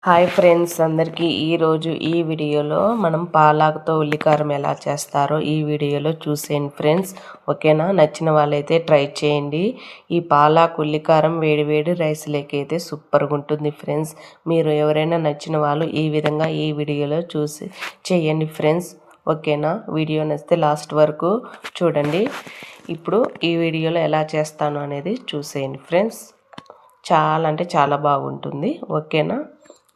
Hi friends అందరికీ ఈరోజు ఈ వీడియోలో మనం పాలాకుతో ఉల్లికారం ఎలా చేస్తారో ఈ వీడియోలో చూసేయండి ఫ్రెండ్స్. ఓకేనా? నచ్చిన వాళ్ళైతే ట్రై చేయండి. ఈ పాలాకు ఉల్లికారం వేడి వేడి రైస్లోకి అయితే సూపర్గా ఉంటుంది ఫ్రెండ్స్. మీరు ఎవరైనా నచ్చిన వాళ్ళు ఈ విధంగా ఈ వీడియోలో చూసి చేయండి ఫ్రెండ్స్. ఓకేనా? వీడియో నచ్చితే లాస్ట్ వరకు చూడండి. ఇప్పుడు ఈ వీడియోలో ఎలా చేస్తాను అనేది చూసేయండి ఫ్రెండ్స్. చాలా అంటే చాలా బాగుంటుంది. ఓకేనా?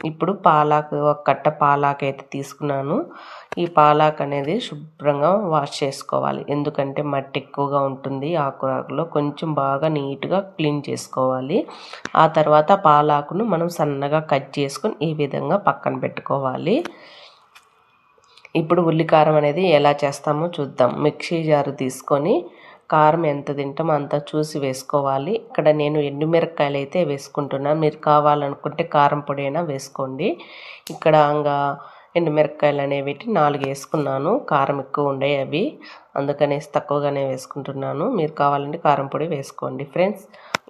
ఇప్పుడు పాలాకు ఒక కట్ట పాలాకు అయితే తీసుకున్నాను. ఈ పాలాకు అనేది శుభ్రంగా వాష్ చేసుకోవాలి. ఎందుకంటే మట్టి ఎక్కువగా ఉంటుంది ఆకులో. కొంచెం బాగా నీట్గా క్లీన్ చేసుకోవాలి. ఆ తర్వాత పాలాకును మనం సన్నగా కట్ చేసుకొని ఈ విధంగా పక్కన పెట్టుకోవాలి. ఇప్పుడు ఉల్లికారం అనేది ఎలా చేస్తామో చూద్దాం. మిక్సీ జారు తీసుకొని కారం ఎంత తింటామో అంత చూసి వేసుకోవాలి. ఇక్కడ నేను ఎండుమిరపకాయలు అయితే వేసుకుంటున్నాను. మీరు కావాలనుకుంటే కారం పొడి అయినా వేసుకోండి. ఇక్కడ ఇంకా ఎండుమిరపకాయలు అనేవి 4 వేసుకున్నాను. కారం ఎక్కువ ఉండే అవి, అందుకనేసి తక్కువగానే వేసుకుంటున్నాను. మీరు కావాలంటే కారం పొడి వేసుకోండి ఫ్రెండ్స్.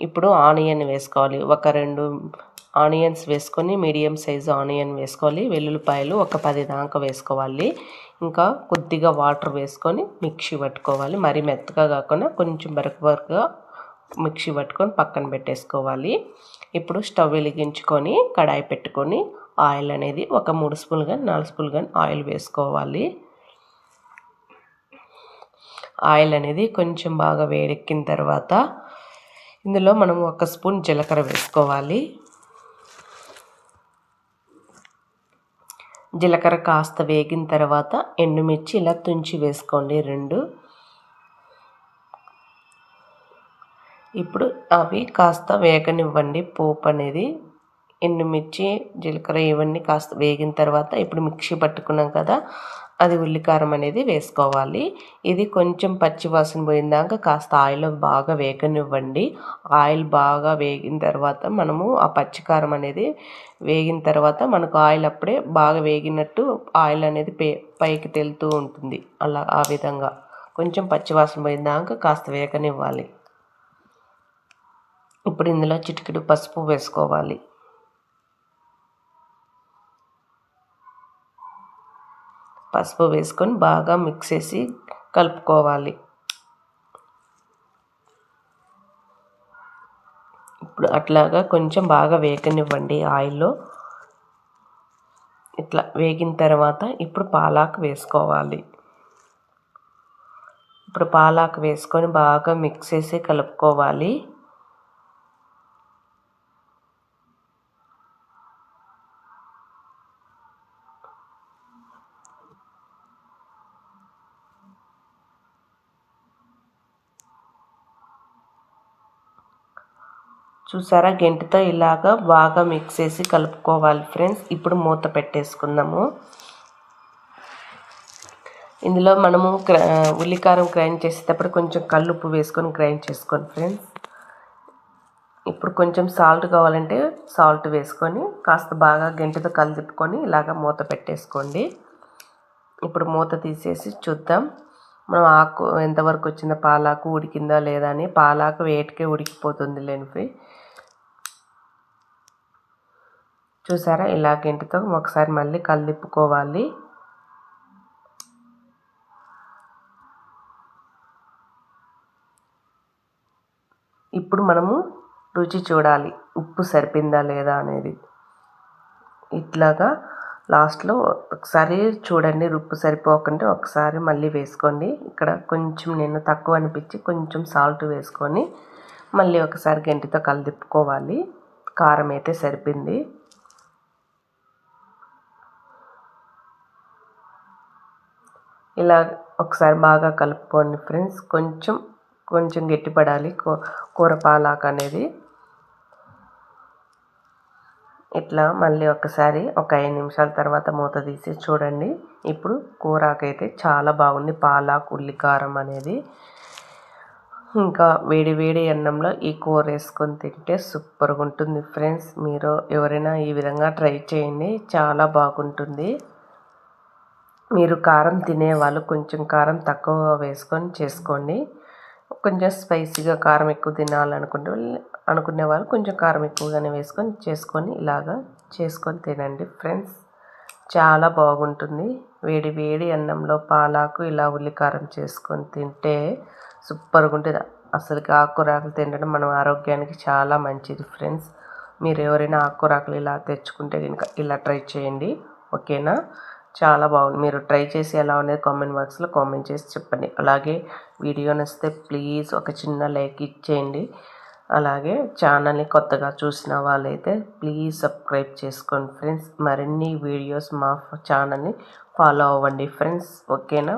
ఇప్పుడు ఆనియన్ వేసుకోవాలి. ఒక 2 ఆనియన్స్ వేసుకొని మీడియం సైజు ఆనియన్ వేసుకోవాలి. వెల్లుల్లిపాయలు ఒక 10 దాకా వేసుకోవాలి. ఇంకా కొద్దిగా వాటర్ వేసుకొని మిక్సీ పట్టుకోవాలి. మరీ మెత్తగా కాకుండా కొంచెం బరకగా మిక్సీ పట్టుకొని పక్కన పెట్టేసుకోవాలి. ఇప్పుడు స్టవ్ వెలిగించుకొని కడాయి పెట్టుకొని ఆయిల్ అనేది ఒక 3 స్పూన్లు కానీ 4 స్పూన్లు కానీ ఆయిల్ వేసుకోవాలి. ఆయిల్ అనేది కొంచెం బాగా వేడెక్కిన తర్వాత ఇందులో మనం 1 స్పూన్ జీలకర్ర వేసుకోవాలి. జీలకర్ర కాస్త వేగిన తర్వాత ఎండుమిర్చి ఇలా తుంచి వేసుకోండి 2. ఇప్పుడు అవి కాస్త వేగనివ్వండి. పోపు అనేది ఎండుమిర్చి జీలకర్ర ఇవన్నీ కాస్త వేగిన తర్వాత ఇప్పుడు మిక్సీ పట్టుకున్నాం కదా, అది ఉల్లికారం అనేది వేసుకోవాలి. ఇది కొంచెం పచ్చివాసన పోయిందాక కాస్త ఆయిల్ బాగా వేగనివ్వండి. ఆయిల్ బాగా వేగిన తర్వాత మనము ఆ పచ్చికారం అనేది వేగిన తర్వాత మనకు ఆయిల్ అప్పుడే బాగా వేగినట్టు ఆయిల్ అనేది పైకి తేలుతూ ఉంటుంది. అలా ఆ విధంగా కొంచెం పచ్చివాసన పోయిందాక కాస్త వేగనివ్వాలి. ఇప్పుడు ఇందులో చిటికెడు పసుపు వేసుకోవాలి. పసుపు వేసుకొని బాగా మిక్స్ చేసి కలుపుకోవాలి. ఇప్పుడు అట్లాగా కొంచెం బాగా వేగనివ్వండి ఆయిల్లో. ఇట్లా వేగిన తర్వాత ఇప్పుడు పాలాకు వేసుకోవాలి. ఇప్పుడు పాలాకు వేసుకొని బాగా మిక్స్ చేసి కలుపుకోవాలి. చూసారా, గెంటితో ఇలాగా బాగా మిక్స్ చేసి కలుపుకోవాలి ఫ్రెండ్స్. ఇప్పుడు మూత పెట్టేసుకుందాము. ఇందులో మనము ఉల్లికారం గ్రైండ్ చేసేటప్పుడు కొంచెం కల్లుప్పు వేసుకొని గ్రైండ్ చేసుకోండి ఫ్రెండ్స్. ఇప్పుడు కొంచెం సాల్ట్ కావాలంటే సాల్ట్ వేసుకొని కాస్త బాగా గెంటితో కలిదిప్పుకొని ఇలాగ మూత పెట్టేసుకోండి. ఇప్పుడు మూత తీసేసి చూద్దాం మనం ఆకు ఎంతవరకు వచ్చిందో, పాలాకు ఉడికిందా లేదా అని. పాలాకు వేటికే ఉడికిపోతుంది లేనిపి. చూసారా, ఇలా గెంటితో ఒకసారి మళ్ళీ కలిదిప్పుకోవాలి. ఇప్పుడు మనము రుచి చూడాలి, ఉప్పు సరిపోయిందా లేదా అనేది. ఇట్లాగా లాస్ట్లో ఒకసారి చూడండి, ఉప్పు సరిపోకుంటే ఒకసారి మళ్ళీ వేసుకోండి. ఇక్కడ కొంచెం నేను తక్కువ అనిపించి కొంచెం సాల్ట్ వేసుకొని మళ్ళీ ఒకసారి గంటితో కలిదిప్పుకోవాలి. కారం అయితే సరిపోయింది. ఇలా ఒకసారి బాగా కలుపుకోండి ఫ్రెండ్స్. కొంచెం గట్టిపడాలి కూర పాలాకు అనేది. ఇట్లా మళ్ళీ ఒకసారి ఒక 5 నిమిషాల తర్వాత మూత తీసి చూడండి. ఇప్పుడు కూరకైతే చాలా బాగుంది పాలాకు ఉల్లికారం అనేది. ఇంకా వేడి వేడి అన్నంలో ఈ కూర వేసుకొని తింటే సూపర్గా ఉంటుంది ఫ్రెండ్స్. మీరు ఎవరైనా ఈ విధంగా ట్రై చేయండి, చాలా బాగుంటుంది. మీరు కారం తినేవాళ్ళు కొంచెం కారం తక్కువ వేసుకొని చేసుకోండి. కొంచెం స్పైసీగా కారం ఎక్కువ తినాలనుకునే వాళ్ళు కొంచెం కారం ఎక్కువగానే వేసుకొని చేసుకొని ఇలాగా చేసుకొని తినండి ఫ్రెండ్స్. చాలా బాగుంటుంది. వేడి వేడి అన్నంలో పాలాకు ఇలా ఉల్లికారం చేసుకొని తింటే సూపర్గా ఉంటుంది. అసలుకి ఆకుకూరలు తినడం మన ఆరోగ్యానికి చాలా మంచిది ఫ్రెండ్స్. మీరు ఎవరైనా ఆకుకూరలు ఇలా తెచ్చుకుంటే కనుక ఇలా ట్రై చేయండి. ఓకేనా? చాలా బాగుంది. మీరు ట్రై చేసి ఎలా ఉండేది కామెంట్ బాక్స్లో కామెంట్ చేసి చెప్పండి. అలాగే వీడియో నచ్చితే ప్లీజ్ ఒక చిన్న లైక్ ఇచ్చేయండి. అలాగే ఛానల్ని కొత్తగా చూసిన వాళ్ళైతే ప్లీజ్ సబ్స్క్రైబ్ చేసుకోండి ఫ్రెండ్స్. మరిన్ని వీడియోస్ మా ఛానల్ని ఫాలో అవ్వండి ఫ్రెండ్స్. ఓకేనా?